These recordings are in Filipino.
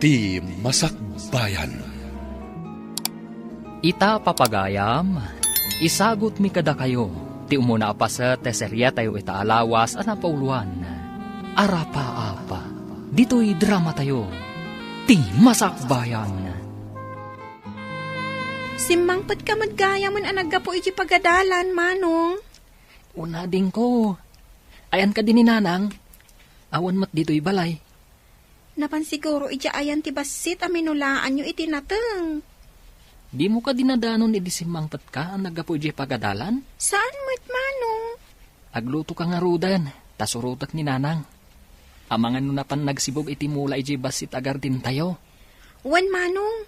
Ti Masakbayan. Ita papagayam, isagot mi kada kayo, ti umuna pa sa teserya tayo ita alawas at napauluan. Arapa-apa, dito'y drama tayo, ti Masakbayan. Simmangpet ka madgaya man anagga po iti pagadalan, Manong. Una din ko, ayan ka din ni Nanang, awan mat dito'y balay. Napan siguro iti ayan ti basit aminulaan nyo iti nateng. Di mo ka dinadanon idi simmangpet ka ang naggapo iti pagadalan? Saan mo't, Manong? Agluto ka nga rudan, tasurutak ni Nanang. Amangan no na pan nagsibog iti mula iti basit agar din tayo. Wan, Manong.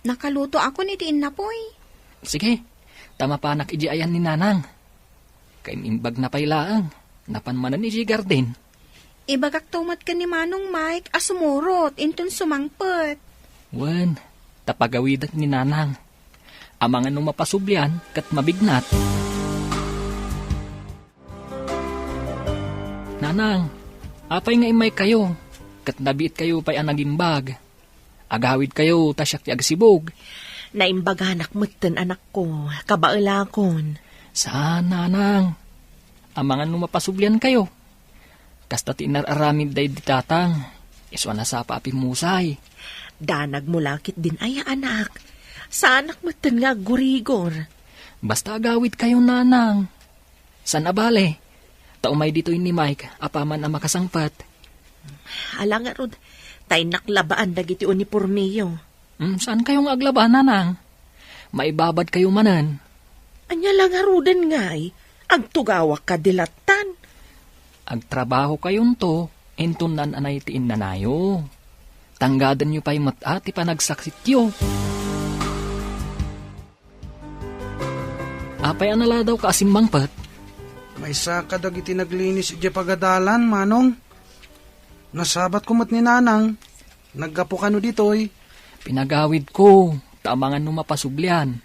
Nakaluto ako ni tiin na poy. Sige, tama pa anak iti ayan ni Nanang. Kain imbag na pailaang, napanmanan iti garden. Ibagak tumat ka ni Manong Mike asumurot intun sumangpet. Wan, tapagawidat ni Nanang. Amangan no mapasublian kat mabignat. Nanang, apay nga imay kayo, kat nabiit kayo pa'y anagimbag. Agawid kayo, tasyak ti agsibog. Naimbaganak mutten anak ko, kabailakon. Saan, Nanang? Amangan no mapasublian kayo. Kasta tinararamid day ditatang, iswa na sa papi musay. Danag mo lakit din ay anak. Sa anak mutten nga gurigor. Basta agawid kayo, Nanang. San abale? Taumay dito ni Mike, apaman ang makasangpat. Alang nga rod, tay naklabaan dagiti uniformiyo. Saan kayong aglaban, Nanang? Maibabad kayo manan. Anya lang nga roden nga'y, agtugawak ka dilatan. Agtrabaho kayon to, entunan anay tiin nanayo. Tanggadan nyo pa'y matati pa nagsaksit yo. Apay anala daw ka asimbangpat? May sakadag iti naglinis iti pagadalan, Manong. Nasabat ko mat ni Nanang. Naggapo ka no ditoy. Pinagawid ko, tamangan no mapasublian.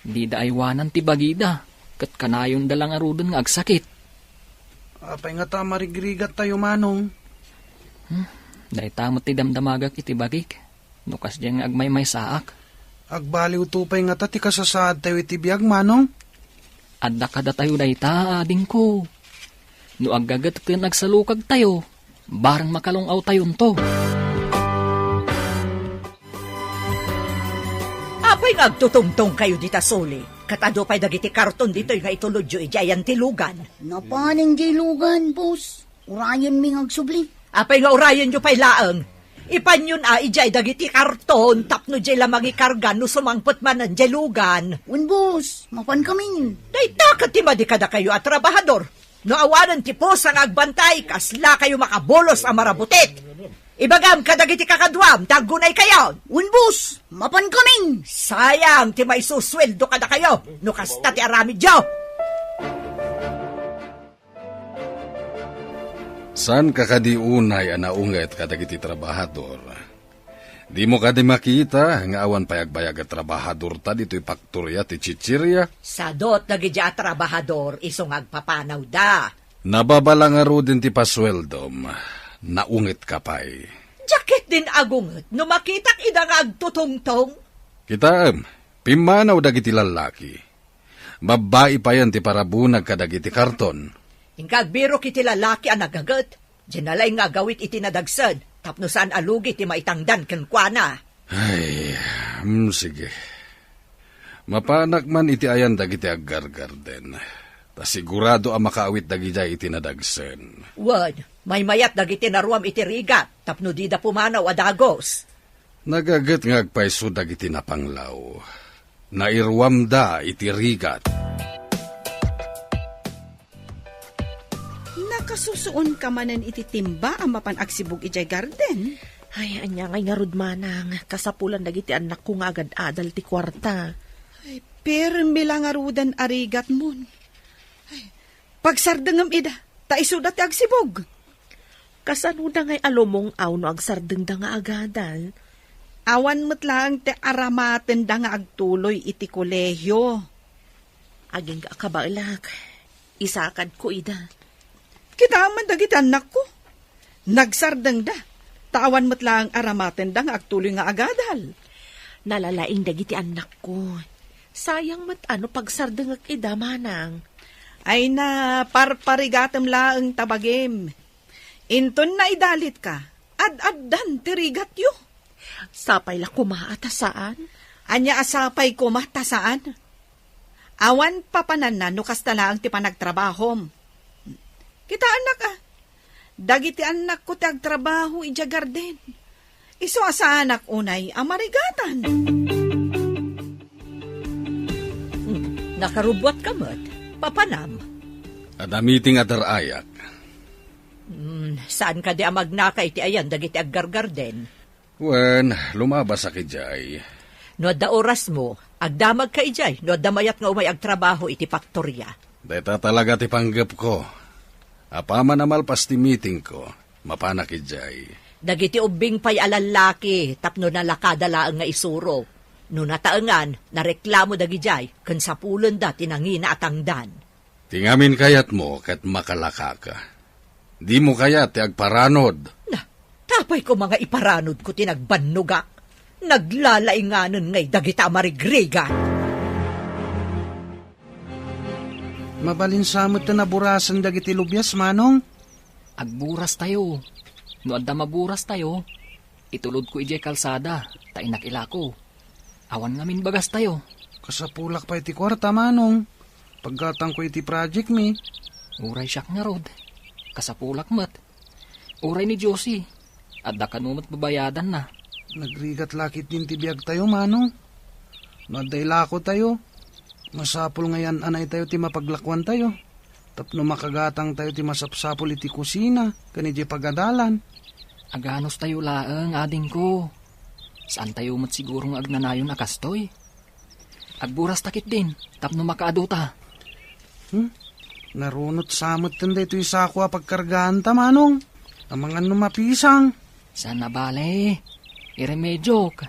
Di da aywanan ti bagida, kat kanayon dalang arudan nga agsakit. Apay nga ta marigrigat tayo, Manong. Dahil tamot ti damdamagak iti bagik. Nukas dyan nga agmay-may saak. Agbaliw tupay nga ta ti kasasaad tayo iti biyag, Manong. Adda kada tayo dahi ta, ading ko. No aggagat iti nagsalukag tayo, barang makalungaw tayon to. Apay nga agtutungtong kayo dita soli. Katado pa'y dagiti karton dito'y nga itulodyo ijayan tilugan. Napaning jilugan, boss. Urayan mi agsubli. Apay nga urayan nyo pa'y laang. Ipanyon ijay dagiti karton tapno jay lamang ikargan no sumangpot man ang jilugan. Wen, boss. Mapan kami. Dayta katimadi kada kayo at trabahador. No awanan ti pos ang agbantay kasla kayo makabolos ang marabutit. Ibagam kadagiti kakadwam, tagunay kayo. Wen, boss. Mapan kami. Sayang, ti may susweldo kada kayo. No kasta ti aramid yo. San kakadiunay anaunget kadagiti trabahador? Di mo kadi makita, nga awan payagbayag at trabahador ta dito'y paktorya ti chichirya? Sadot nagiti a trabahador, isong agpapanaw da. Nababala nga ro din ti pasweldom. Naungit ka pa'y. Jacket din agunget, no makitak idang agtutungtong. Kitaam, pimanaw dagiti lalaki. Babae pa yan ti parabunag kadagiti karton. Ingkagbiro kiti lalaki ang nagagat. Dinalay nga gawit iti nadagsad, tapno saan alugi ti maitangdan kenkwana. Ay, sige. Mapanak man iti ayan dagiti aggargarden. Ta sigurado ang makaawit dagiti iti nadagsen. Wad, may mayat dagiti naruam iti rigat, tapno di da pumanaw adagos. Nagagat nga agpaiso dagiti napanglaw. Nairwam da iti rigat. Nakasusuon ka manan iti timba ang mapan agsibog ijay garden. Ay, anya ngay nga rudmanang, kasapulan dagiti anak ko nga agad adal ti kwarta. Ay, pero bilang arudan arigat mon. Ay, pagsardengam ida, taisuda ti agsibog. Kasanuda ngay alomong aw no agsardeng da nga agadal. Awan mo't lang te aramaten da nga agtuloy iti kolehyo. Aging ka kabailak, isakad ko ida. Kita man dagiti anak ko. Nagsardeng da. Tawan mo't lang aramaten dang agtuloy nga agadal. Nalalaing dagiti anak ko. Sayang mat ano pagsardengag idamanang. Ay na parparigatem laeng tabagim. Inton na idalit ka. Ad-addan tirigat yu. Sapay la kumaata saan? Anya asapay ko matasaan. Awan papanan na nukas talaang ti panagtrabahom. Kita anak ah. Dagiti anak ko ti agtrabaho ija garden. Iso asa anak unay amarigatan. Nakarubwat ka mo't. Papanam. Adamiting adarayak. Saan ka di amagnakay ti ayan dagiti aggargarden? Wen, lumabas sa kijay. No da oras mo, agdamag ka ijay, no da mayat nga umay agtrabaho iti faktorya. Deta talaga ti panggap ko. Apaman amalpas ti meeting ko, mapanak kijay. Dagiti ubing pay alalaki, tapno na lakadalaang nga isuro. No nataengan, nareklamo dagijay, ken sapulon da tinangina atangdan. Tingamin kayat mo kat makalaka ka. Di mo kayat ti agparanod. Na, tapay ko mga iparanod ko tinagbanugak. Naglalainganon ngay dagita marigrigan. Mabalinsamot na naburasan dagiti lubyas, manong. Agburas tayo. No adda maburas tayo, itulod ko ijay kalsada, tainak ilako. Awan ngamin bagas tayo. Kasapulak pa iti kwarta, manong. Pagkatang ko iti project mi. Uray siyak nga rod. Kasapulak mat. Uray ni Josie. Adda kanumat babayadan na. Nagrigat lakit din tibiyag tayo, manong. Nadailako tayo. Masapul ngayon anay tayo ti mapaglakwan tayo. Tapno makagatang tayo ti masapsapul iti kusina. Kanidya pagadalan. Aganos tayo laeng, ading ko. Saan tayo mat sigurong agnanayon akastoy? Agburas takit din, tapno makaaduta. Narunot samot tanda ito isakwa pagkargaan ta, manong. Amangan numapisang. Sana bale, iremedyo ka.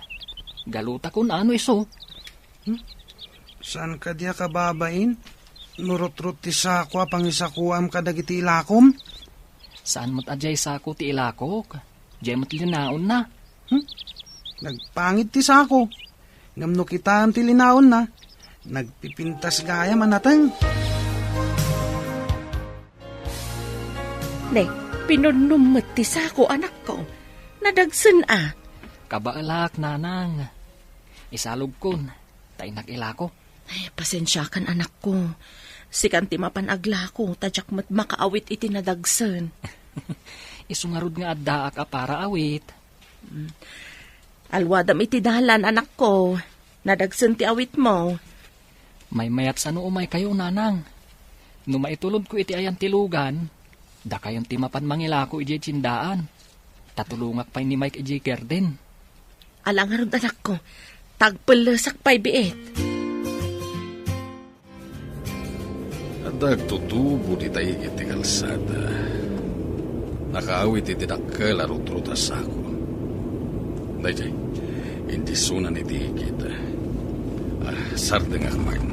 Galuta kun ano iso. Saan ka diya kababain? Nurot-rot ti sakwa pang isakuam kadagiti ilakom? Saan mo't ajay sako ti ilakok? Diyay mo't linaon na. Nagpangit ti sako. Ngamno kita ti linaon na. Nagpipintas gaya manatang. Ne, pinunumot ti sako anak ko. Nadagsan ah. Kabaalak, nanang. Isalog kun, tainak ilako. Ay, pasensya kan anak ko. Sikan ti mapanagla ko, tadyak mat makaawit iti nadagsan. Isungarod nga addaak a para awit. Alwadam iti dalan anak ko. Nadagsan ti awit mo. May mayat sa umay kayo, nanang. No maitulod ko iti ayan tilugan, da kayon ti mapan mangilako iti tsindaan. Tatulungak pa'y ni Mike iti garden. Alangarod anak ko, tagpalasak pa'y biit. Dagtutubo di tayo iti kalsada. Nakaawit iti dakkel arut-rutas ako. Dayjay, hindi sunan iti kita. Sardeng akman.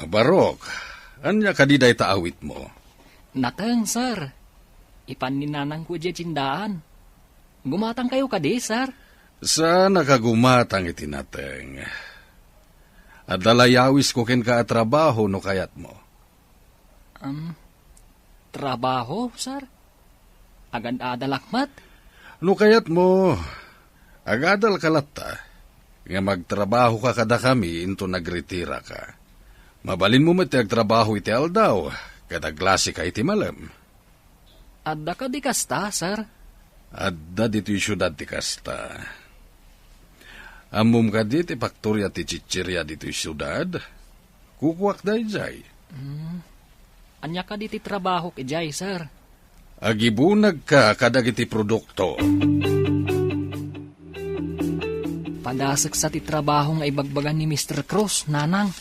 Barok, anya kadiday taawit mo? Natang, sir. Ipan ni nanang ko iti tsindaan. Gumatang kayo kadi, sir. Sa nakagumatang iti nateng. At dalayawis ko ken ka trabaho no kayat mo. Trabaho, sir? Agad adalakmat? No kayat mo, agadal kalata. Nga magtrabaho ka kada kami into nagretira ka. Mabalin mo mati agtrabaho iti aldaw, kada glasi ka iti malam. Adda ka di kasta, sir? Adda dito yung syudad ti kasta. Amum ka diti faktorya ti chichirya dito yung syudad. Kukuak da ijay. Anya ka di ti trabaho ijay, sir? Agibunag ka kadag iti produkto. Padasag sa ti trabaho nga ibagbagan ni Mr. Cruz, nanang.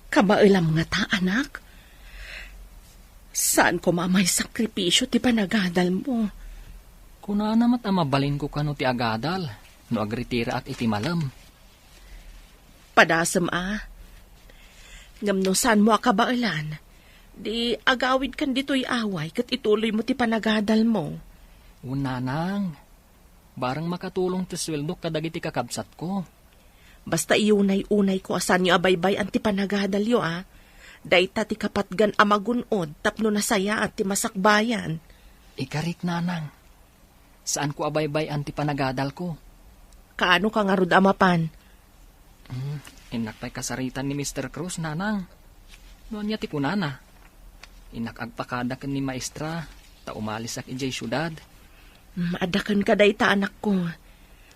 Kabailam nga ta, anak. Saan ko mamay sakripisyo ti panagadal mo? Kuna namat mabalin ko kano ti agadal, no agritira at iti malam. Padasam ah. Ngamno saan mo akabailan? Di agawid kan dito'y away kat ituloy mo ti panagadal mo. Unanang, barang makatulong ti sweldo kadagiti kakabsat ko. Basta iunay-unay ko asan yung abaybay ang ti panagadal yo Dayta ti kapatgan amagunod tapno nasaya at ti masakbayan. Ikarik nanang, saan ko abaybay ang ti panagadal ko? Kaano ka nga rod amapan? Inakpay kasaritan ni Mr. Cruz, nanang. Noon niya ti kunana. Inakagpakadak ni maestra, ta umalis ak ijay syudad. Adakan ka dayta anak ko.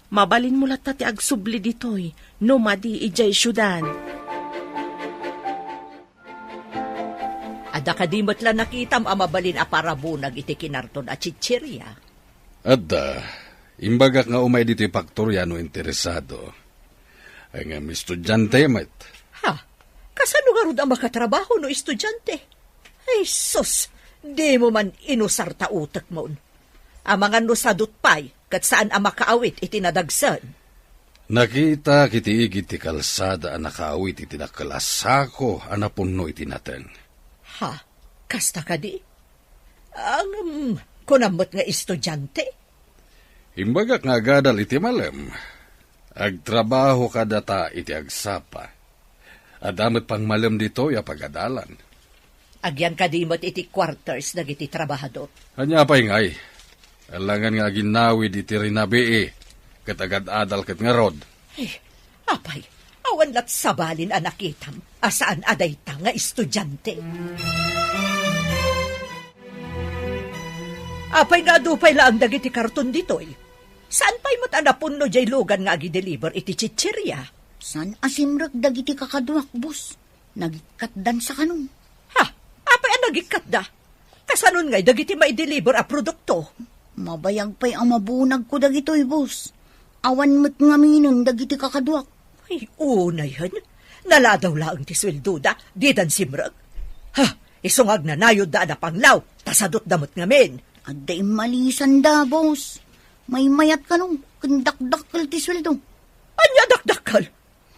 Mabalin mo lata ti agsubli ditoy, no madi ijay syudad. Ada kadimot lang nakitam amabalin a parabunag iti kinarton at chichirya. Adda, imbagak nga umay dito faktorya no interesado. Ay nga estudyante met. Ha? Kasano nga rod ang makatrabaho no estudyante? Ay sus, di mo man inusar ta utak mo. Ang mga nusadot pay, kat saan ang makaawit itinadagsan. Nakita kiti igit ti kalsada ang nakaawit iti nakalasako anapunno iti naten. Ha? Kasta ka di? Ang kunamot nga estudyante? Imbagak nga gadal iti malem. Agtrabaho ka data iti agsapa. Adamot pang malem dito ya pagadalan. Agyan kadimot iti quarters nag iti trabahador. Hanya pa'y ngay. Alangan nga ginawid iti rinabii. Katagad-adal kat nga rod. Apay, awan lat sabalin anakitam. Asaan aday ta nga estudyante? Apay nga dupay lang dagiti karton ditoy. Saan pa'y mo't anapun no jay lugan nga agi-deliver iti chichirya? San asimrag dagiti kakadwak, boss? Nagikatdan sa kanong. Ha? Apay ang nagikat da? Kasanon ngay dagiti mai-deliver a produkto? Mabayag pa'y ang mabunag ko dagitoy, boss. Awan mo't ngaminon dagiti kakadwak. Ay, una yan. Naladaw laang ti swelduda, di dan simrag. Ha? Isungag na nayod da na panglaw, tasadot damot ngamin. At day malisan da, boss. May mayat ka nung kandakdakal ti sweldo. Anya dakdakal?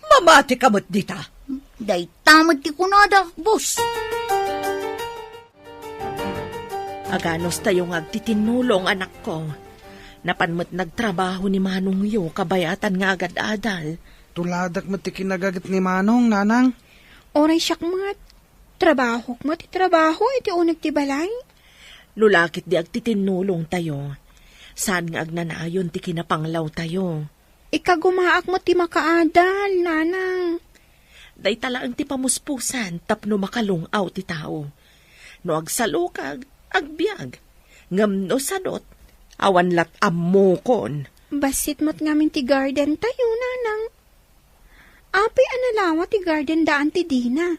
Mamati kamot dita. Day tamad ti kunada, boss. Aganos tayo nga agtitinulong anak ko. Napanmat nagtrabaho ni Manong yo, kabayatan nga agad-adal. Tuladak mo ti kinagagat ni Manong, nanang. Oray siyak mga trabaho mo, ti trabaho, iti unag ti balay. Lulakit di agtitinulong tayo. Saan nga agnanayon ti kinapanglaw tayo. Ikagumaak mo ti makaadal, nanang. Day talaang ti pamuspusan, tapno makalungaw ti tao. No agsalukag, agbiag. Ngam no sadot, awan lat ammokon. Basit mo't ngamin ti garden tayo, nanang. Apay analawa ti garden daan ti Dina.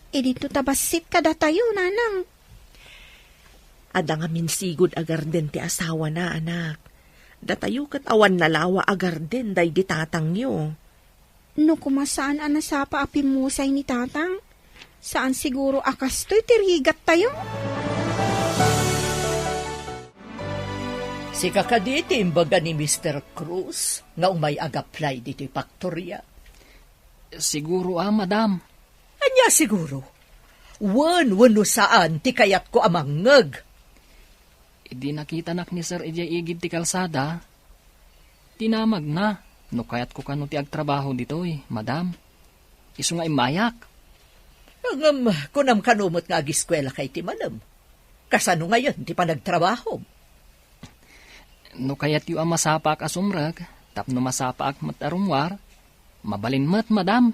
E dito tabasit kada tayo, nanang. Ada nga minsigod agarden ti asawa na, anak. Datayo kat awan nalawa agarden day di tatang yo. No kumasaan anasapa api musay ni tatang? Saan siguro akastoy tirigat tayo? Si kakaditi imbaga ni Mr. Cruz nga umayag-apply dito'y faktorya. Siguro madam. Anya siguro? Wano saan ti kayat ko amangag. Di nakita nak ni Sir Ijay igid ti kalsada. Tinamag na. No kayat ko kano ti agtrabaho ditoy, madam. Isu nga imayak. Ang kunam kanumot nga agiskwela kay ti madam. Kasano ngayon ti panagtrabaho? No kayat yu masapak asumrag, tapno masapak matarungwar, mabalin mat, madam.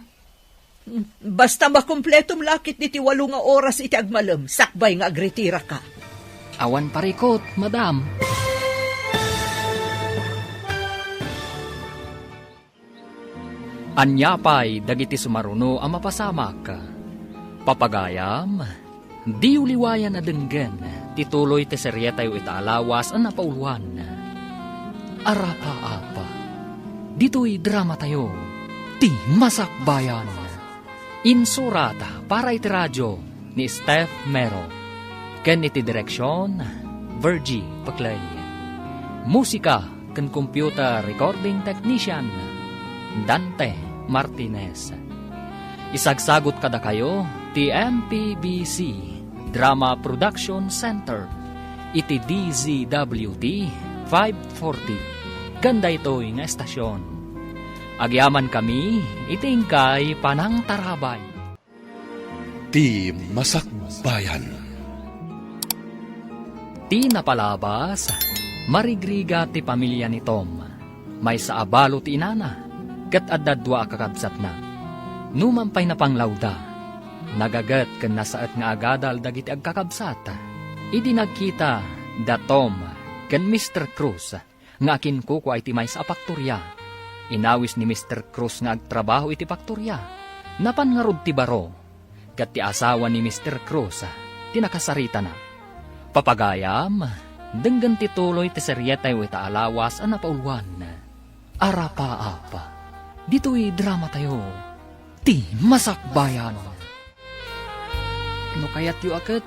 Basta makumpletong lakit ni ti 8 nga oras iti agmalam, sakbay nga agretira ka. Awan parikot, madam. Anyapay dagiti sumaruno ang mapasamak. Papagayam, di uliwayan na denggen, tituloy ti serye tayo itaalawas ang napauluan. Arapa-apa, dito'y drama tayo, ti Masakbayan. Insurata para iti radyo ni Steph Mero. Ken iti direksyon, Virgie Paclay. Musika ken computer recording technician, Dante Martinez. Isagsagot kada kayo, ti MPBC Drama Production Center. Iti DZWT 540. Ganda ito'y nga estasyon. Agyaman kami, itingkay panang tarabay. Ti Masakbayan. Ti napalabas, marigriga ti pamilya ni Tom. May sa abalo ti inana, kat adadwa kakabsat na. Numampay na panglawda, nagagat kan nasaat nga agadal dagiti agkakabsat. Idi nagkita da Tom kan Mr. Cruz nga akin ko ay ti may sa apaktorya. Inawis ni Mr. Cruz nga agtrabaho iti paktorya. Napangarod ti baro, kat ti asawa ni Mr. Cruz tinakasarita na. Papagayam, denggan ti tuloy ti serya tayo ita alawas ang napauluan. Arapa-apa, dito'y drama tayo. Ti Masakbayan. No kayat yu akit,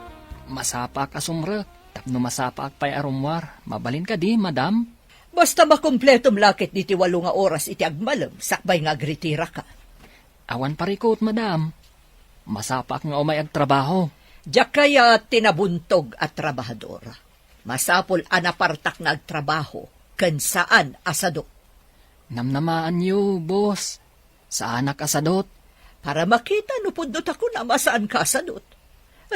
masapak asumre, tapno masapak pay arumwar, mabalin ka di, madam? Basta makumpletong lakit diti 8 nga oras iti agmalem, sakbay nga agritira ka. Awan parikot, madam. Masapak nga umay agtrabaho. Diyak kaya tinabuntog at trabahadora. Masapol anapartak na agtrabaho, kan saan asadot. Namnamaan yu, boss. Saan akasadot? Para makita no pundot ako na masaan ka asadot.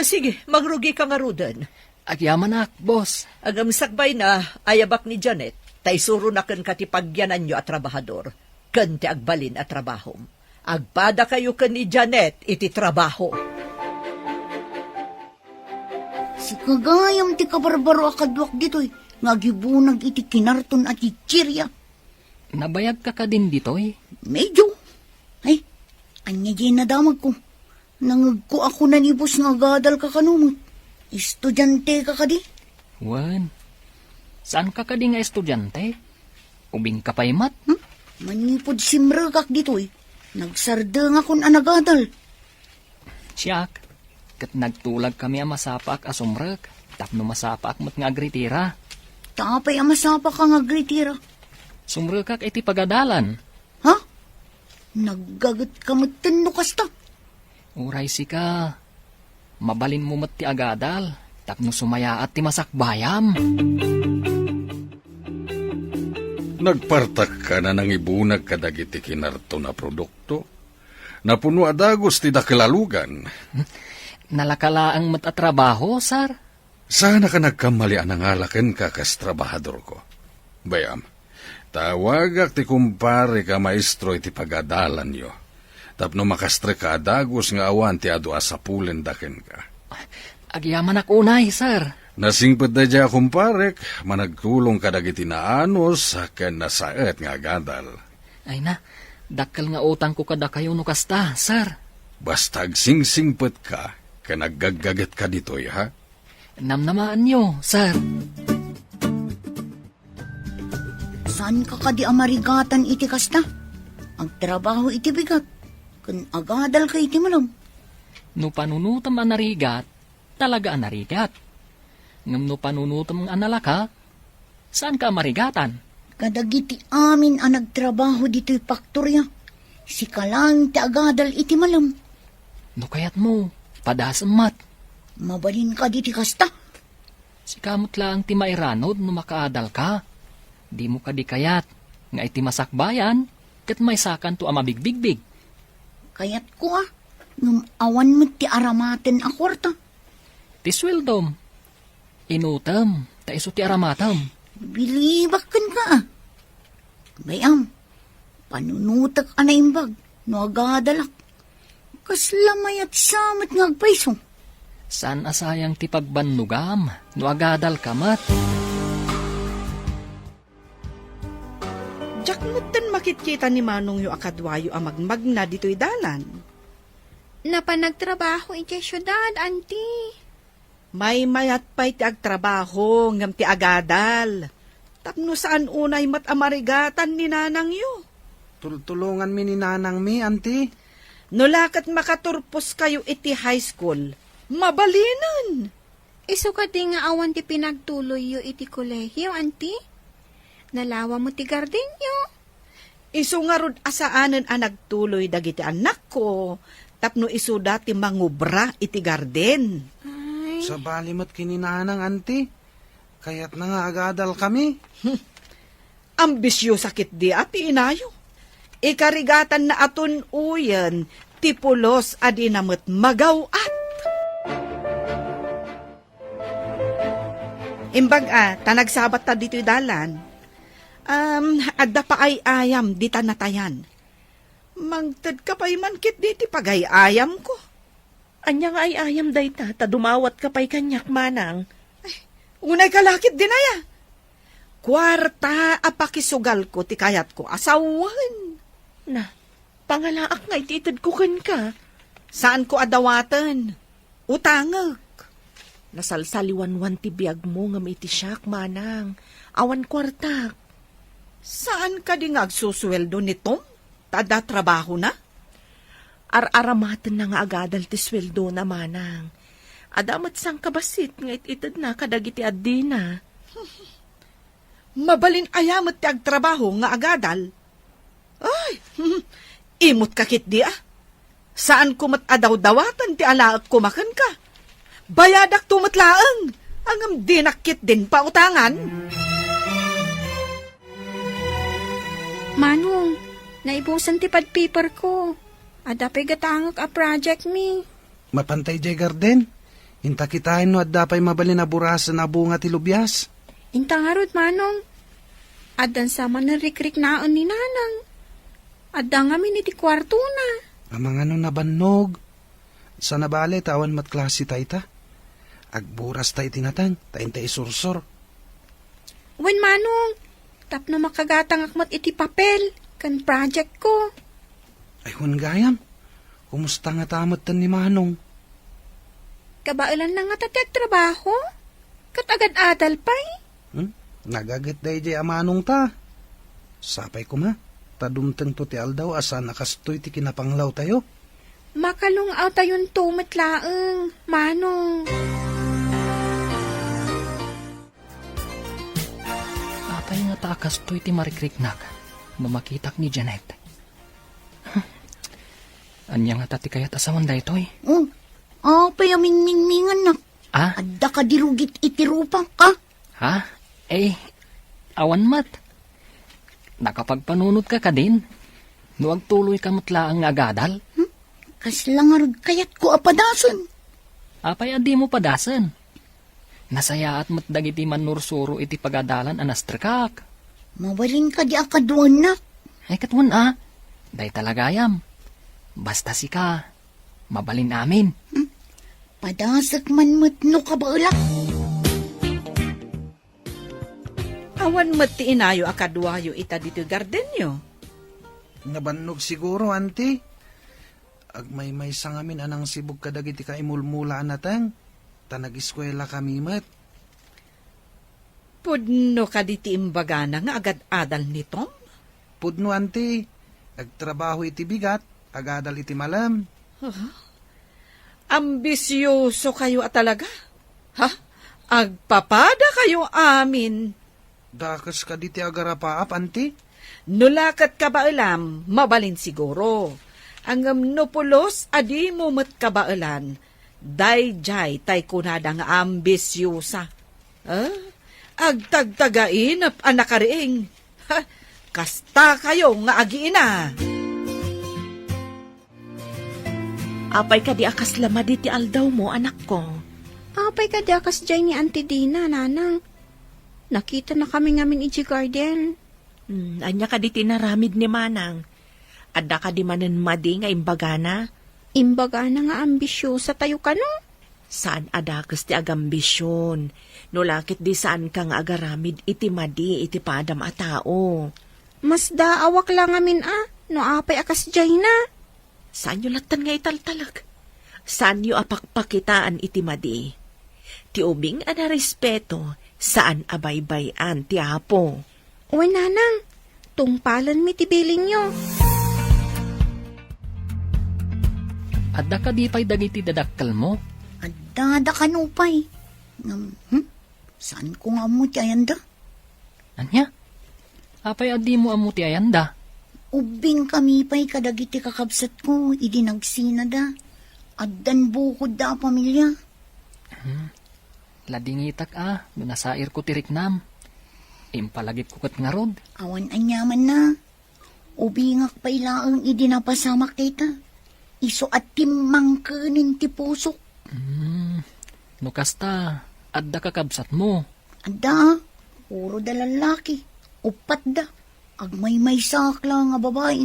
Sige, magrugi ka nga rudan. Agyaman ak, boss. Agam sakbay na, ayabak ni Janet, tay suro na kan katipagyanan nyo at trabahador, kan ti agbalin at trabahom. Agpada kayo kan ni Janet iti trabaho. Si kagayam ti kabarbaro akadwak dito'y, ngagibunag iti kinarton at ichirya. Nabayag ka ka din dito'y? Medyo. Ay, anya dyan nadamag ko. Nangag ko ako nanibos nga gadal ka kanumot. Estudyante ka ka di? Wan. Saan ka di nga estudyante? Ubing ka pa'y mat? Manipod simragak dito'y. Nagsarda nga kon anagadal. Siyak. Kat nagtulag kami ang masapak asumrek, tapno masapak mo't nga agritira. Tapay ang masapa ka nga gritira. Sumrekak iti pagadalan. Ha? Naggagat ka matino kasta. Uray si ka. Mabalin mo mat ti agadal, tapno sumaya at ti masakbayam. Nagpartak ka na nang ibunag kadagiti kinarto na produkto. Napuno adagos ti dakelalugan. Nalakalaang matatrabaho, sir? Sana ka nagkamalian ang alaken ka kas trabahador ko. Bayam, tawagak ti kumpare ka maestro iti pagadalan yo. Tapno makastre ka adagos nga awan ti adu asapulen daken ka. Agyaman ak unay, sir. Nasingpet da dya kumparek, managtulong ka dagiti naanos ken nasaet nga gadal. Ay na, dakkel nga utang ko kada kayo no kasta, sir. Basta agsingsingpet ka, ken naggaggaget ka ditoy, ha? Namnamaan nyo, sir. Saan ka ka di amarigatan iti kasta? Ang trabaho iti bigat. Kan agadal ka iti malam. No panunutam anarigat, talaga anarigat. Ngam no panunutam analaka, saan ka marigatan? Kadagiti amin ang nagtrabaho dito'y paktorya. Si kalang ti agadal iti malam. No kayat mo, padasam mat. Mabalin ka diti kasta. Si kamot lang ti mairanod no makaadal ka. Di mo ka di kayat, nga iti masakbayan, kat may sakan to amabigbigbig. Kayat ko ngam awan mo ti aramaten a kwarta. Ti sweldom. Inutam, ta iso ti aramatam. Bilibakan ka Bayam, panunutak anaimbag, no agadalak. Kaslamay at samat nga agpaiso. Saan asayang ti pagbanlugam, no agadal kamat. Jakmutan makikita ni Manong yu akadwayo ang magmagna dito'y dalan. Napanagtrabaho iti syudad, auntie. May mayat pa'y ti agtrabaho ngam ti agadal. Tapno saan unay matamarigatan ni nanang yu. Tulungan mi ni nanang mi, auntie. Nulakat makaturpos kayo iti high school, mabalinan. Iso ka di nga awan ti pinagtuloy yu iti kolehiyo, auntie. Nalawa mo ti garden yu. Isu nga rod asaanan ang nagtuloy dagiti anak ko, tapno isu dati mangubra iti garden. Ay, pay. Sa balimat kininanang, anti. Kaya't na nga agadal kami. Ambisyo sakit di ati inayo. Ikarigatan na aton uyan, tipulos adi namit magawat. Imbag tanagsabat ta dito'y dalan. Adda pa ay ayam di tanatayan. Mangtad ka pa'y mankit di ti pagay ayam ko. Anya nga ay ayam dayta, ta dumawat ka pa'y kanyak manang. Unay kalakit din aya. Kwarta apakisugal ko ti kayat ko asawan. Na, pangalaak nga ititid ko kan ka. Saan ko adawatan? Utangag. Nasalsaliwan-wan ti biyag mo nga may tisyak manang. Awan kwarta. Saan ka di ngagsusweldo nito? Tada trabaho na? Ar-aramatan na nga agadal ti sweldo na manang. Adamat sang kabasit nga ititid na kadagiti addi na. Mabalin ayamat ti agtrabaho nga agadal. Ay, imot kakit di Saan kumat adaw-dawatan ti alaak kumakan ka? Bayadak tumatlaang, angam dinakit din pa utangan. Manong, naibusan ti pad paper ko. Adapay gatangak a project mi. Mapantay jay garden. Inta kitain no at dapay mabalin na burasan na bunga ti lubyas. Intangarod, Manong. Adan sama na rikrik naon ni Nanang. Adan nga iti kwarto na. Amang ano na bannog. Sa nabali tawan mat klase tayta. Agburas tay tinatang, tayin tay sursor. Wen, Manong, tapno makagatang akmat iti papel, kan project ko. Ay gayam, kumusta nga tamat tan ni Manong? Kabailan na nga tatag trabaho? Katagad-adal pa'y? Nagagit day jay amanong ta. Sapay ko ma, tadumteng to ti aldaw asa nakastoy ti kinapanglaw tayo. Makalungaw tayon tumatlaang, Manong. Apay nga takas to'y ti marikriknak, mamakitak ni Janet. Anya nga tati kayat asawan da ito'y. Payaming-mingmingan na. Adda ka dirugit itirupang ka. Ha? Awan mat. Nakapagpanunod ka din. Nuag tuloy ka matlaang agadal. Kaslangarod kayat ko apadason. Apay adi mo padasan. Nasaya at matdagiti manursuro iti pagadalan anastrikak. Mabalin ka di akaduan na. Ay katwan day talagayam. Basta si ka, mabalin amin. Padasak man matno ka ba ulak? Awan mati inayo akadwayo ita dito gardenyo. Nabannog siguro, anti. Agmay-may sangamin anang sibog kadagiti ka imulmula natang. Tanag-eskwela kami mat. Pudno ka diti imbagana nga agad-adal ni Tom? Pudno, anti. Agtrabaho iti bigat, agadal iti malam. Ambisyoso kayo talaga? Agpapada kayo amin. Dakas ka diti agarapaap, anti. Nulakat ka ba alam, mabalin siguro. Ang nupulos, adi mo mat ka ba alam, dayjay tay kunada nga ambisyosa. Agtagtagain ap anakariing. Kasta kayo nga agiina. Apay ka di akas lama di ti aldaw mo, anak ko. Apay ka dakas jay ni Auntie Dina, Nanang. Nakita na kami ngamin iji garden. Anya ka di tinaramid ni Manang. Adda ka di manen madi nga imbagana. Imbagana nga ambisyosa tayo ka no? Saan adakas ti agambisyon? No lakit di saan kang agaramid iti madi iti padam a tao. Mas daawak lang amin no apay akas jay na. Saan yu latan nga italtalag? Saan yu apakpakitaan iti madi? Ti ubing ana respeto, saan abaybayan ti apo? Uy, Nanang, tungpalan mi ti biling nyo. Adda ka di pa'y dagiti dadakkel mo? Adda ka nupay. Saan ko nga mo ti ayanda? Anya? Apay adi mo amuti ayanda? Ubing kami pa'y kadagiti kakabsat ko, idi nagsina da. Addan bukod da pamilya. Ladingitak nasair ko tiriknam. Impalagip ko kat nga rod. Awan anyaman na. Ubingak pa ilaang idinapasamak kita. Iso at timang kanin ti pusok. No kasta, adda kakabsat mo. Ada, puro da lalaki. Upat da. Agmay-may sakla nga babae.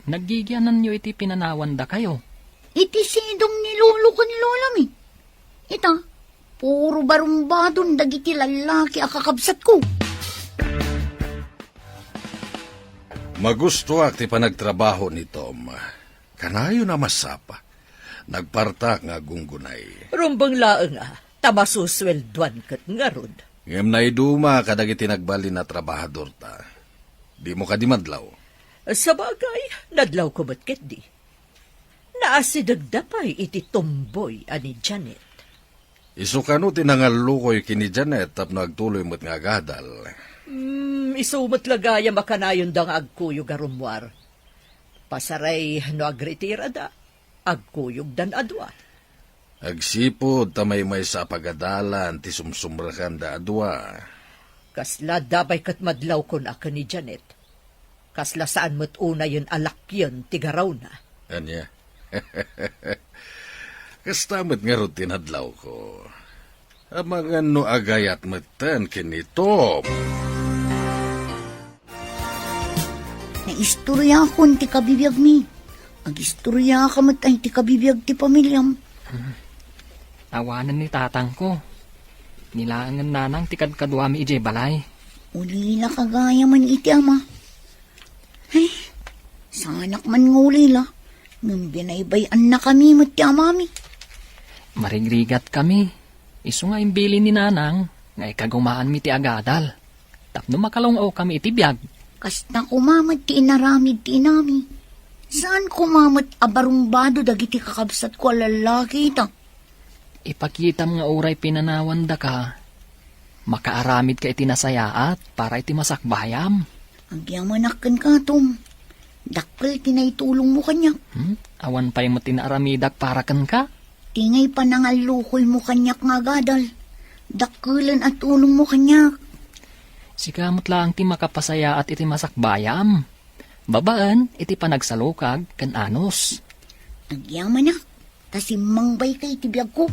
Naggigyanan nyo iti pinanawan da kayo. Iti sidong ni lolo kan lola mi. Ita, puro barumbadon dagiti lalaki akakabsat ko. Magusto ak ti panagtrabaho ni Tom. Kanayo na masapa. Nagpartak nga gunggunay. Rumbang laeng tamasuswelduan kat nga rod. Ngem na iduma kadagiti nagbali na trabahador ta. Di mo kadimadlaw. Sa bagay, nadlaw ko ba't ket di? Naasidagdapay iti tomboy ani Janet. Isukano tinangalukoy kini Janet tap nagtuloy mo't nga gadal. Isumat lagaya makanayon dang agkuyog arumwar. Pasaray no agritira da, agkuyog dan adwa. Agsipod tamay may sa pagadalan ti sumsumrakan da adwa. Kasla dabay kat madlaw ko na ka ni Janet. Kasla saan mo't una yun alakyon tigaraw na. Anya? Kastamot nga ro tinadlaw ko. Amangan no agayat matan kini Tom. Naistorya akong ti kabibiyag mi. Agistorya ka mat ay ti kabibiyag ti pamilyam. Awanan ni tatang ko. Nilaangan nanang tikad kaduami ijay balay. Ulila kagaya man iti ama. Ay, sanak man ngulila. Nung binaybayan na kami mat ti amami. Marigrigat kami. Isu nga imbili ni nanang. Nga ikagumaan mi ti agadal. Tapno makalungaw kami iti biyag. Kasta kumamat ti inaramid ti inami. Saan kumamat abarumbado dagiti kakabsat ko lalaki ita? Ipakitam nga uray pinanawan da ka. Makaaramid ka iti nasayaat para iti masakbayam. Agyamanakan ka, Tom. Dakkel tinaitulong mo kanya. Awan pa yung matinaaramidak para kan ka. Tingay pa nangalukoy mo kanyak nga gadal. Dakkelan at tulong mo kanyak. Sikamot lang ti makapasaya at iti masakbayam. Babaan, iti panagsalukag kan anos. Nagyaman na. Tasimang bay kay tibiyag ko.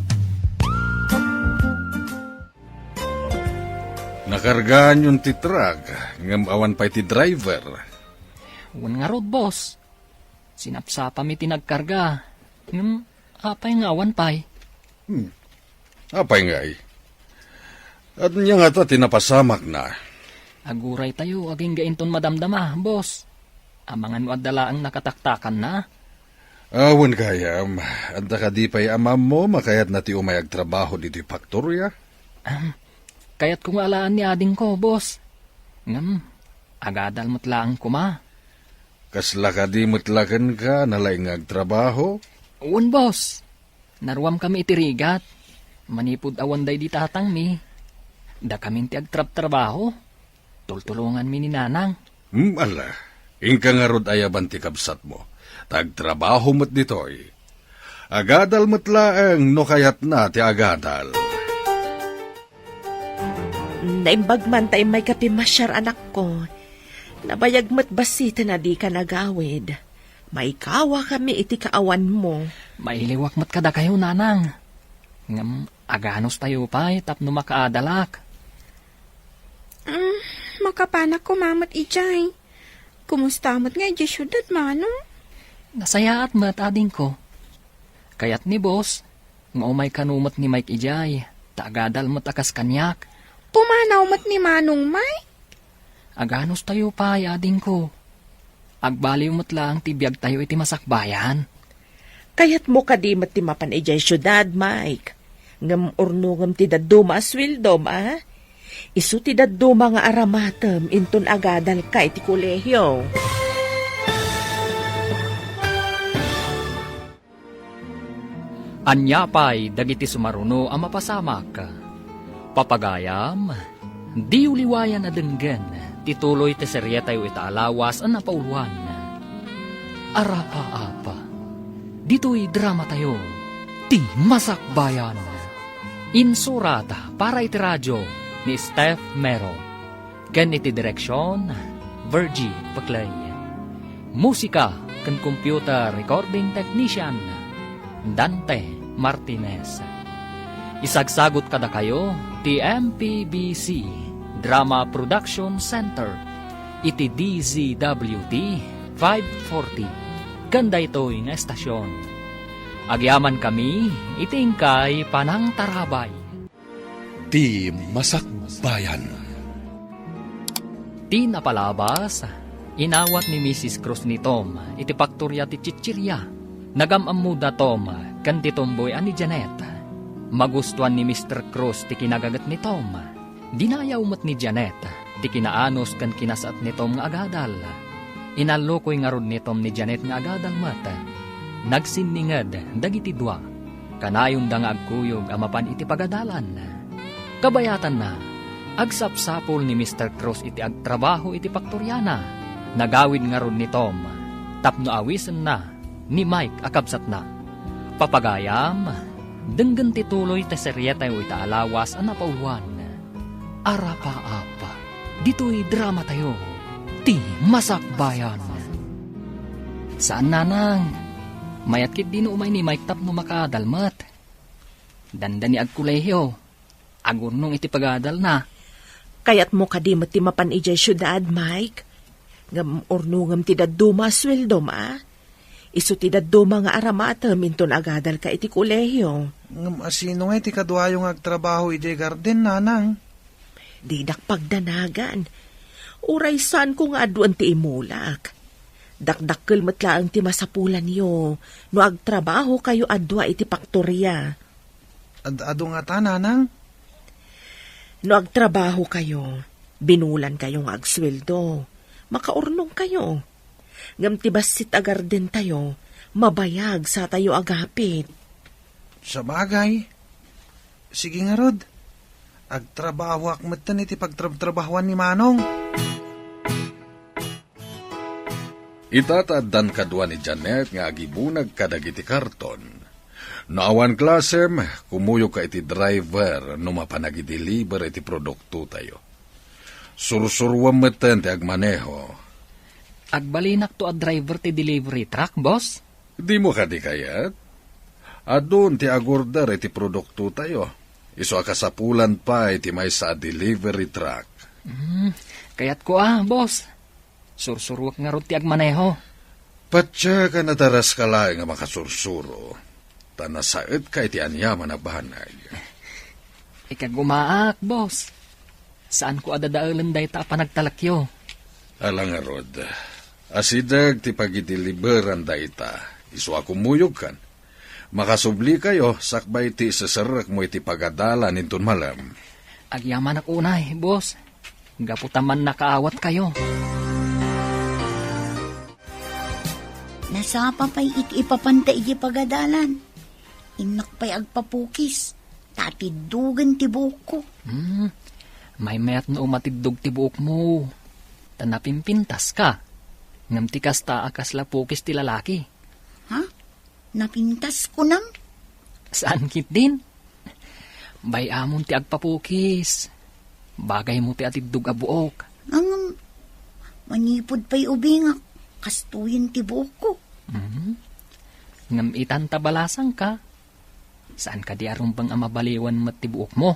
Nakargaan yung ti truck. Ngam awan pa ti driver. Wan nga road, boss. Sinapsapa mi tinagkarga. Apay nga awan pay. Apay nga ay. At niya nga ta tinapasamak na. Aguray tayo, aging gainton madamdama, boss. Amangan mo adala ang nakataktakan na. Awan kayam. Anda ka di pa'y amam mo, makayat na ti umayag trabaho dito yung faktorya. Kaya't kung alaan ni ading ko, boss. Agadal mo't laang kuma. Kasla ka di mutlakan ka, nalaingag trabaho. Uwan, boss. Naruam kami itirigat. Manipod awan day di tatang mi. Da kami ti agtrab-trabaho. Tultulungan mi ni nanang. Ala, ingka nga rod ayaban ti kabsat mo. Tagtrabaho mo't ditoy. Agadal mo't laang no kayat na ti agadal. Naimbag man tayo may kapimasyar anak ko. Nabayag mo't basita na di ka nagawid. May kawa kami iti kaawan mo. Mailiwak mat kada kayo, nanang. Aganos tayo pa, tapno makaadalak. Makapanak ko mamat ijay. Kumusta mat nga ijay syudad, manong? Nasaya at mat ading ko. Kayat ni boss, nga umay kanumot ni Mike ijay, tagadal mat akas kanyak. Pumanaw mat ni manong Mike? Aganos tayo pa, ading ko. Agbaliw mo't lang tibiyag tayo iti masakbayan. Kayat mo kadimat ti mapan ijay syudad, Mike. Ngam urnungam ti daduma aswildom, Isu ti daduma nga aramatem inton agadal ka iti kolehyo. Anyapay, dagiti sumaruno ang mapasamak. Papagayam, di uliwayan na denggen, tituloy ti serya tayo itaalawas ang napauluan. Arapa-apa, dito'y drama tayo, ti Masakbayan. Insurata para iti radyo ni Steph Mero. Ken iti direksyon, Virgie Paclay. Musika ken computer recording technician, Dante Martinez. Isagsagot kada kayo ti MPBC Drama Production Center iti DZWT 540 kanda ito'y nga estasyon. Agyaman kami itingkay panang tarabay. Ti Masakbayan. Ti napalabas, inawat ni Mrs. Cruz ni Tom iti paktorya ti Chichirya. Nagamamud na Tom kan ti tomboy ani Janet. Magustuhan ni Mr. Cruz ti kinagagat ni Tom. Dinayaw mo't ni Janet ti kinaanos kan kinasat ni Tom nga agadal. Inalokoy nga rod ni Tom ni Janet nga agadal mata. Nagsinningad dagiti dua. Kanayon da nga agkuyog amapan iti pagadalan. Kabayatan na, agsapsapol ni Mr. Cruz iti agtrabaho iti paktoryana. Nagawid nga rod ni Tom. Tapno awisen na ni Mike akabsat na. Papagayam, denggan tituloy ta serye tayo itaalawas ang napauluan. Arapa-apa, dito'y drama tayo, ti Masakbayan. Saan nanang? Mayat kit din umay ni Mike tapno makadalmat. Danda ni agkuleyo, agurnong iti pagadal na. Kayat mo kadimot ti mapan ijay syudad, Mike. Ngam ornungam ti daduma sweldo ma. Isu ti daduma nga aramata minton agadal ka iti kuleyo. Asino nga iti kadwayong agtrabaho iti garden, nanang? Didak pagdanagan. Uray saan ko nga aduan ti imulak. Dakdakkel matlaang ti masapulan yo. No agtrabaho kayo adwa iti paktorya. Ado nga ta, nanang? No agtrabaho kayo, binulan kayong agsweldo. Makaurnong kayo. Ngam ti basit agarden tayo, mabayag sa tayo agapit. Sa bagay. Sige nga, Rod. Agtrabaho akmatan iti pagtrabahuan ni Manong. Itataddan kadwa ni Janet nga agibunag kadagiti karton. Naawan klasem, kumuyo ka iti driver no mapanagideliver iti produkto tayo. Sursurwam meten ti agmaneho. Agbalinak to a driver ti delivery truck, boss? Di mo ka di kayat? Adun ti agorder iti produkto tayo. Iso akasapulan pa iti may sa delivery truck. Kayat ko boss. Sursurwak nga ron ti agmaneho. Patya ka nataras ka lang nga makasursuro. Tanasaet ka iti anyaman na bahanay. Ikagumaak, boss. Saan ko adadaalan day ta panagtalakyo? Alang nga, Rod. Asidag ti pagideliveran day ta. Iso akumuyog kan. Makasubli kayo, sakbay ti sasarak mo iti pagadala nintun malam. Agyaman ako unay, boss. Gaputaman nakaawat kayo. Nasapa pa'y ipapantay iti pagadalan. Inak pa'y agpapukis. Tatidugan ti buhok ko. May mayat na umatidog ti buhok mo. Tanapimpintas ka. Ngam ti kasta akas lapukis ti lalaki. Ha? Napintas ko nang? Saan kit din? Bayamon ti agpapukis. Bagay mo ti atidog a buok. Ang manipod pa'y ubingak. Kastuyin ti buhok ko. Ngam itantabalasang ka. Saan ka di arumbang amabaliwan mat ti buok mo?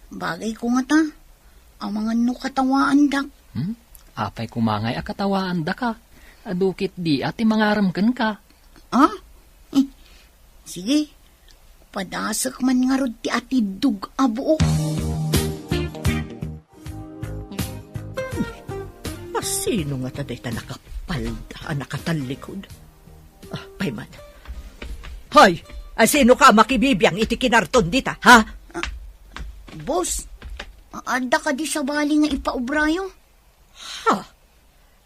Bagay ko nga ta. Ang mga katawaan dak. Apay kumangay a katawaan da ka. Adukit di ati mangaramkan ka. Sige. Padasak man nga rod ti atidug a buok. Sino nga taday ta nakapalda, nakatalikod? Payman. Hoy! Sino ka makibibiyang iti kinarton dita, ha? Boss, ada ka di sa bali nga ipaubrayo? Ha?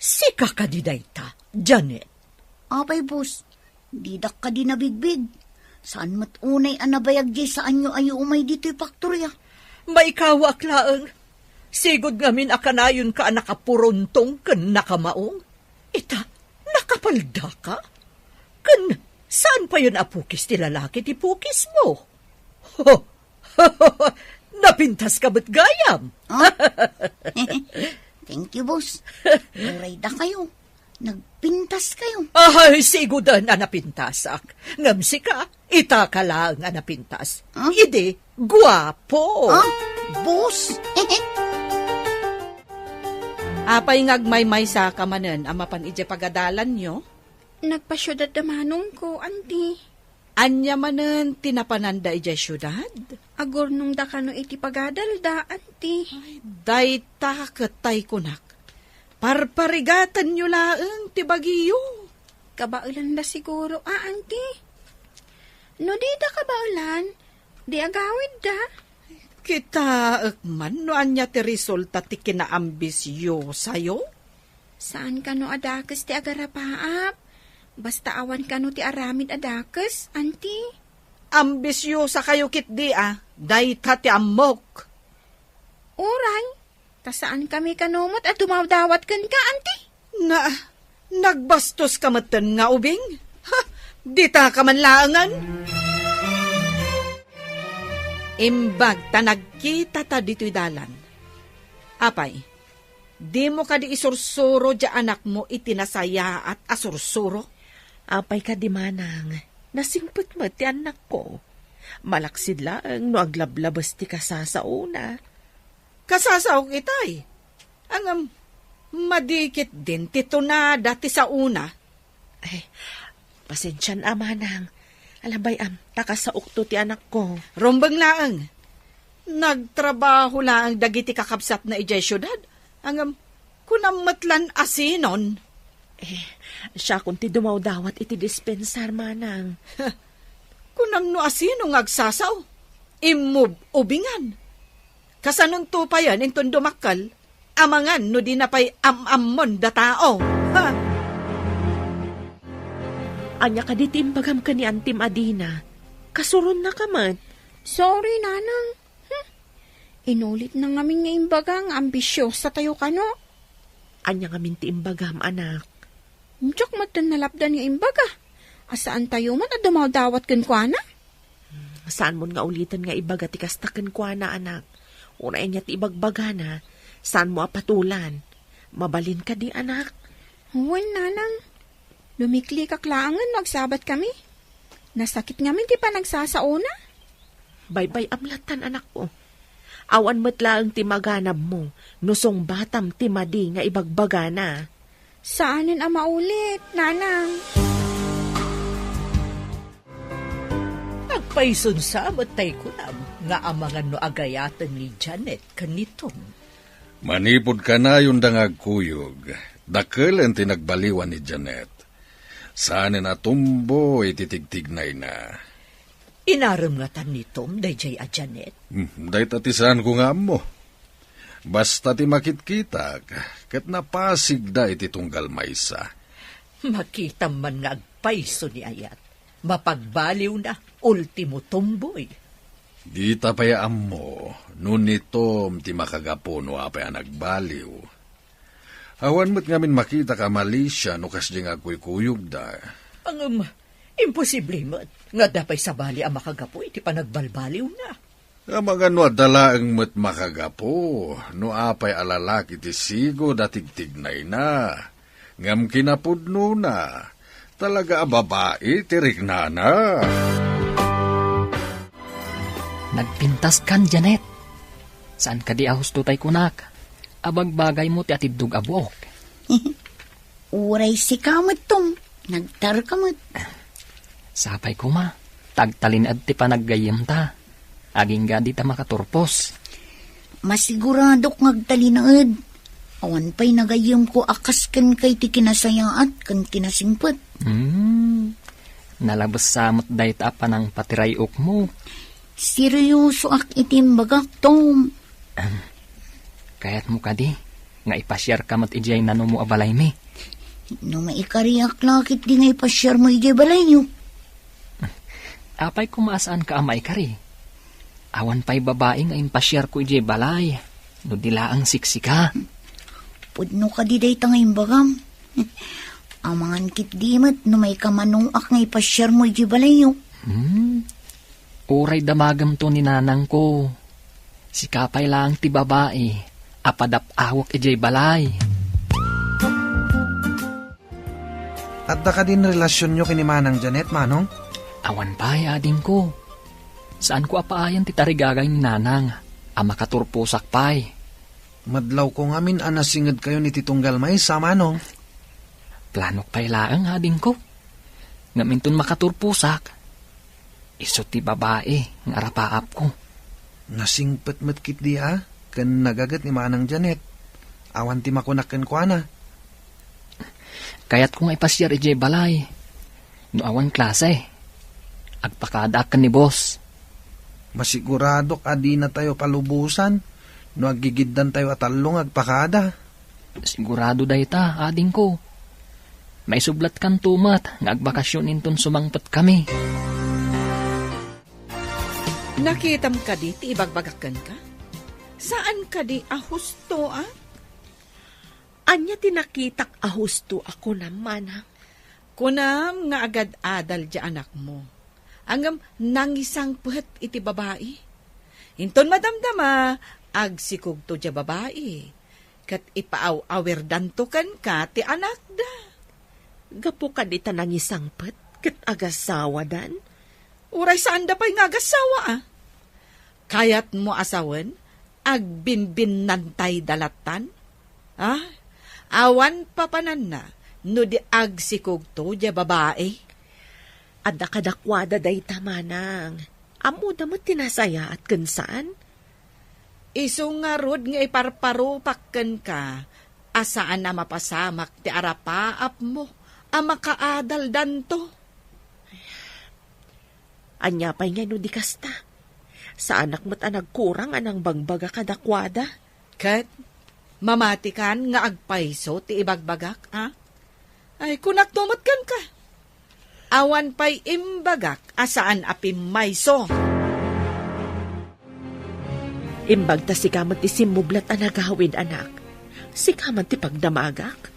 Sika ka di dayta, Janet. Apay, boss, didak ka di nabigbig. Saan matunay anabayag di saan nyo ayo umay dito'y paktorya? May kawak laang. Sigod ngamin akanayon ka nakapurontong ken nakamaong. Ita, nakapalda ka? Ken Saan pa yun apukis ti lalaki ti pukis mo? Ho! Napintas ka ba't gayam? Thank you, boss. Uray da kayo. Nagpintas kayo. Ay, sigudan na napintasak. Ngamsi ka, ita ka lang nga napintas. Idi, guwapo. Boss? Apay ngagmay-may sa kamanen, amapan ije pagadalan nyo. Nagpasyudad da manong ko, auntie. Anya manen tinapananda ije syudad. Agor nung da kano iti pagadal da, auntie. Dayta katay kunak. Parparigatan nyo laeng ti Baguio. Kabaulan da siguro, auntie. No di da kabaulan, di agawid da. Kita man no anya ti resulta ti kinaambisyo sayo. Saan ka no adakes ti agarapaap? Basta awan ka no ti aramid adakes, auntie. Ambisyo sa kayo kitdi dayta ti amok. Uray, tasaan kami kanumot at dumawdawat kan ka, auntie? Nagbastos ka matan nga ubing? Ha, di ta ka man laangan? Imbag ta nagkita ta dito'y dalan. Apay, di mo ka di isursuro dya anak mo itinasaya at asursuro? Apay ka di manang, nasingput mo ti anak ko. Malaksid lang no aglablabas ti kasasauna. Kasasaw kitay. Ang madikit din titunada ti sa una. Ay, pasensyan amanang. Alabay takasaok to ti anak ko. Rombang laang. Nagtrabaho laang dagiti kakabsat na ijay syudad. Ang kunamatlan asinon. Siya kung ti dumawdawat iti dispensar manang. Kunam no asino ngagsasaw. Imub ubingan. Kasanon to pa yan inton dumakal. Amangan no di na pa'y amammon da tao. Ha? Anya ka ditimbagam ka ni Antim Adina. Kasuron na ka man. Sorry, nanang. Inulit na ngamin nga imbaga nga ambisyosa tayo kano. Anya nga minti imbagam, anak. Diyak matan nalapdan nga imbaga. Asaan tayo man at dumawdawat kan kwa na? Saan mo nga ulitan nga ibaga ti kastakan kwa na, anak? Unay niya ti ibagbaga na. Saan mo apatulan? Mabalin ka di, anak. Huwag, nanang. Lumikli kaklangan, nagsabat kami. Nasakit ngamin ti pa nagsasauna. Baybay amlatan, anak ko. Awan matlaang ti maganab mo, nusong batam ti madi nga ibagbaga na. Saanin ang maulit, nanang? Nagpaisun sa matay ko nga amangan no agayatan ni Janet kanitom. Manipod ka na yung dangagkuyog. Dakil ang tinagbaliwan ni Janet. Saan na tumbo ititigtignay na. Inaram nga tan ni Tom, dayjay a Janet. Day tatisan ko nga mo. Basta ti makit-kita, kat napasig da iti tunggal maysa. Makita man nga agpaiso ni Ayat. Mapagbaliw na, ultimo tumboy. Di tapayaan mo, nun ni Tom ti makagapuno apay nagbaliw. Awan mo't ngamin makita ka Malaysia no kasdi nga kuy-kuyog da. Ang imposible mo't nga dapay sa bali ang makagapo iti panagbalbaliw na. Mga no adalaang mo't makagapo, no apay alalaki ti sigo datigtignay na. Ngam kinapudno na, talaga babae tirik na na. Nagpintas kan, Janet. Saan ka di ahus tutay kunak? Abagbagay mo ti atidug abuok. Uray si kamot tom. Nagtar kamot. Sapay ko ma. Tagtalin at ti panaggayim ta. Aging gadi ta makaturpos. Masiguradok ngagtalinaad. Awan pa'y nagayim ko akas kan kay ti kinasayaat kan kinasingpot. Nalabas samot day ta pa ng patirayok mo. Seryoso ak itimbagak, Tom. Kaya't mo ka di, nga ipasyar ka mat ijay na mo abalay mi. No maikariak lakit di nga ipasyar mo ijay balay niyo. Apay kumasaan ka amay kari. Awan pa'y babae nga impasyar ko ijay balay. No dila ang siksika. Pudno ka di day tangay bagam. Amangan kit dimat no may kamanong ak ngay pasyar mo iji balayo. Uray damagam to ni nanang ko. Si kapay lang ti babae, apadap-awak ijay balay. At da ka din relasyon nyo kini Manang Janet, Manong? Awan pa, ading ko. Saan ko apaayan ti tarigagay ni nanang, makaturpusak pay. Madlaw ko ngamin anasingad kayo ni Titunggal May sa Manong. Planok pay laang, ading ko. Ngaminton makaturpusak. Iso ti babae, ng arapaap ko. Nasingpet matkit di kan nagagat ni Manang Janet. Awan ti makunakan ko ana. Kaya't kung ipasyar ijay balay, no awan klase, agpakadakan ni boss. Masigurado adi na tayo palubusan, no agigiddan tayo atalong agpakada. Sigurado dayta, ading ko. May sublat kan tumat, nga agbakasyon inton sumangpet kami. Nakitam ka di, ti ibagbagakan ka? Saan ka di ahusto, Anya tinakitak ahusto ako naman, ha? Kunam nga agad adal di anak mo. Angam nangisang puhet iti babae. Inton madamdama, agsikog to di babae. Kat ipaaw-awer danto kan ka ti anak da. Gapo ka di tanangisang pet, kat agasawa dan? Uray saan da pa'y nga agasawa, Kayat mo asawan, agbinbin nantay dalatan? Awan papanan na, no di agsikog to, di babae. Adda kadakwada day tamanang. Amo da mo tinasaya at kansaan? Iso nga rod nga iparparupakken ka, asaan na mapasamak ti arapaap mo, makaadal danto. Anya pa'y nga no di kasta. Sa anak mo't nagkurang anang bagbaga kadakwada. Kat, mamatikan nga agpaiso ti ibagbagak, Ay, kunak tumatkan ka. Awan pa'y imbagak, asaan apim mayso. Imbag ta si kamat ti simublat anagawid anak. Si kamat ti pagdamagak.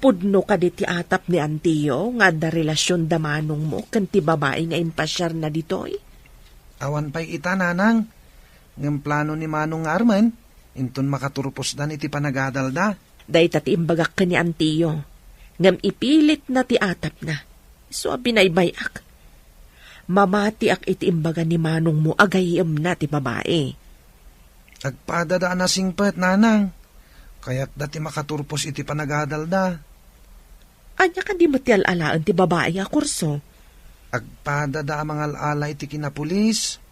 Pudno ka di ti atap ni Antiyo nga da relasyon damanong mo kan ti babae nga impasyar na ditoy. Awan pa'y ita, Nanang. Ngam plano ni Manong Arman, inton makaturpos dan iti panagadal da. Day tati imbagak ka ni Antiyo. Ngam ipilit na ti atap na. So binaybayak. Mamati ak iti imbaga ni Manong mo agayim na ti babae. Agpadadaan na singpet, Nanang. Kaya't dati makaturpos iti panagadal da. Anya ka di mo ti alalaan ti babae a kurso. Agpadada mga alala iti kinapulis.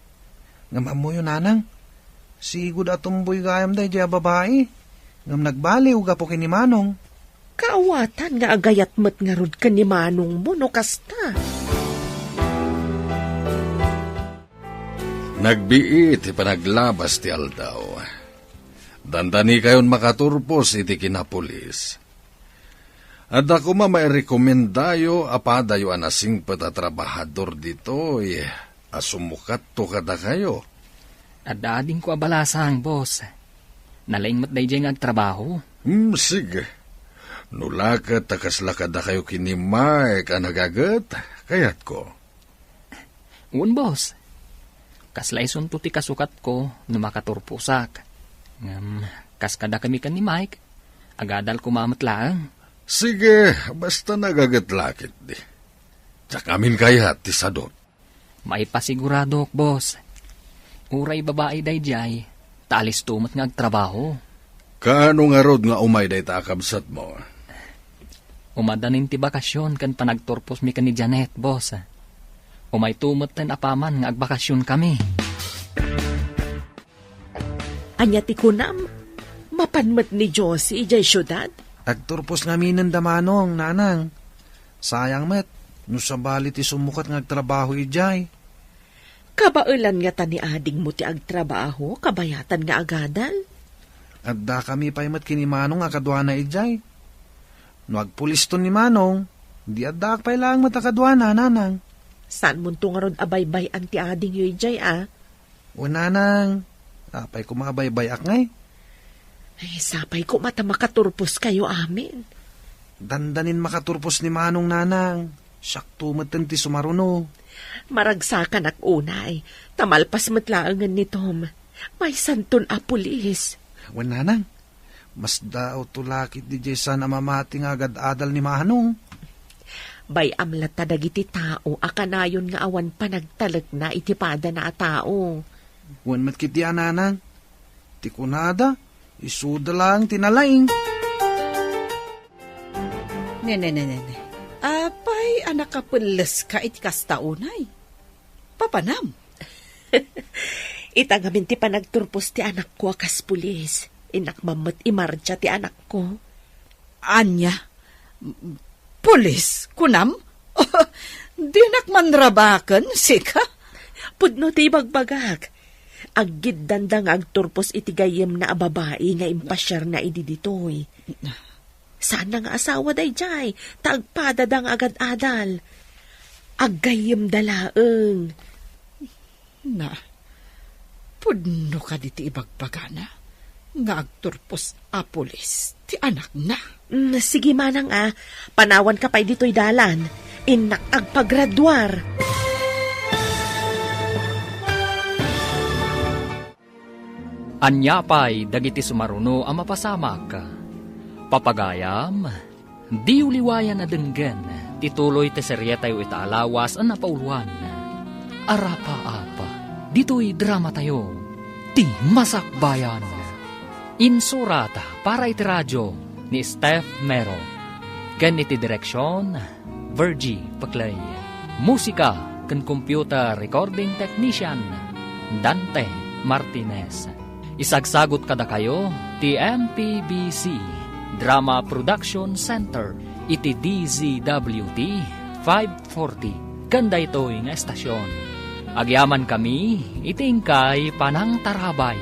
Ngam amo yun, Nanang. Sigud atumboy gayam day diya babae. Ngam nagbaliw ga po kini Manong. Kaawatan nga agayat mat nga rod ka ni Manong mo no kasta. Nagbiit ipanaglabas ti aldaw. Dandani kayon makaturpos iti kinapulis. At ako mairekomendayo apadayo anasing patatrabahador dito asumukat to kada kayo. At daading ko abalasang, boss. Nalaing mat day dyan agtrabaho. Sige. Nulakat takaslakada kayo kinimay ka nagagat, kayat ko. Un, boss. Kaslaisun to ti kasukat ko no makaturpusak. Kaskada kami kan ni Mike. Agadal kumamat lang. Sige, basta nagagat-lakit di. Tsakamin kayat ti sadot. May pasigurado, boss. Uray babae day jay, talis tumat nga agtrabaho. Kaano nga rod nga umay day taakabsat mo? Umadanin ti bakasyon kan panagturpos mi kan ni Janet, boss. Umay tumat ten apaman nga agbakasyon kami. Anya ti kunam, mapanmat ni Josie ijay syudad? Agturpos nga minin damanong, Nanang. Sayang met, no sabali ti sumukat nga agtrabaho ijay. Kabailan nga ta ni ading mo ti agtrabaho, kabayatan nga agadal. Adda kami pa'y mat kini Manong akadwana ijay. No agpulis to ni Manong, di adda pa'y lang matakadwana, Nanang. Saan mo nga ron abaybay ang ti ading yu ijay, O, Nanang, apay kumabaybay ak ngay. Ay, sapay ko mata makaturpos kayo amin. Dandanin makaturpos ni Manong nanang. Sakto matan ti sumaruno. Maragsakan ak unay, tamalpas matlaangan ni Tom. May santon a pulis. Wan nanang, mas daw tulakit di Jason na mamati nga agad-adal ni Manong. Bay amlat dagiti tao, akanayon nga awan pa nagtalag na itipada na a tao. Wan matkiti nanang. Ti kunada, isuda lang tinalaing. Nene. Apay, anak kapulas ka iti kastaunay. Papanam. Itagamin ti panagturpos ti anak ko akas pulis. Inak mamat imarja ti anak ko. Anya? Pulis? Kunam? Di nakmanrabakan, sika? Pudno ti bagbagak. Agid dandang agturpos iti gayem na babae nga impasyar na ididitoy. Saan nga asawa day jay? Tagpadadang agad-adal. Aggayem dalaeng. Na, pudno ka di ti ibagbagana. Nga agturpos a pulis, ti anak na. Sige manang panawan ka pa'y dito'y dalan. Inak agpagraduar. Anyapay dagiti sumaruno ang mapasamak. Papagayam, di uliwayan na denggen, tituloy te serye tayo itaalawas ang napauluan. Arapa-apa, dito'y drama tayo, ti Masakbayan. Insurata para iti radyo ni Steph Mero. Ken iti direksyon, Virgie Paclay. Musika ken computer recording technician, Dante Martinez. Isagsagot kada kayo, ti MPBC Drama Production Center, iti DZWT 540. Ganda ito'y nga estasyon. Agyaman kami, itingkay panang tarabay.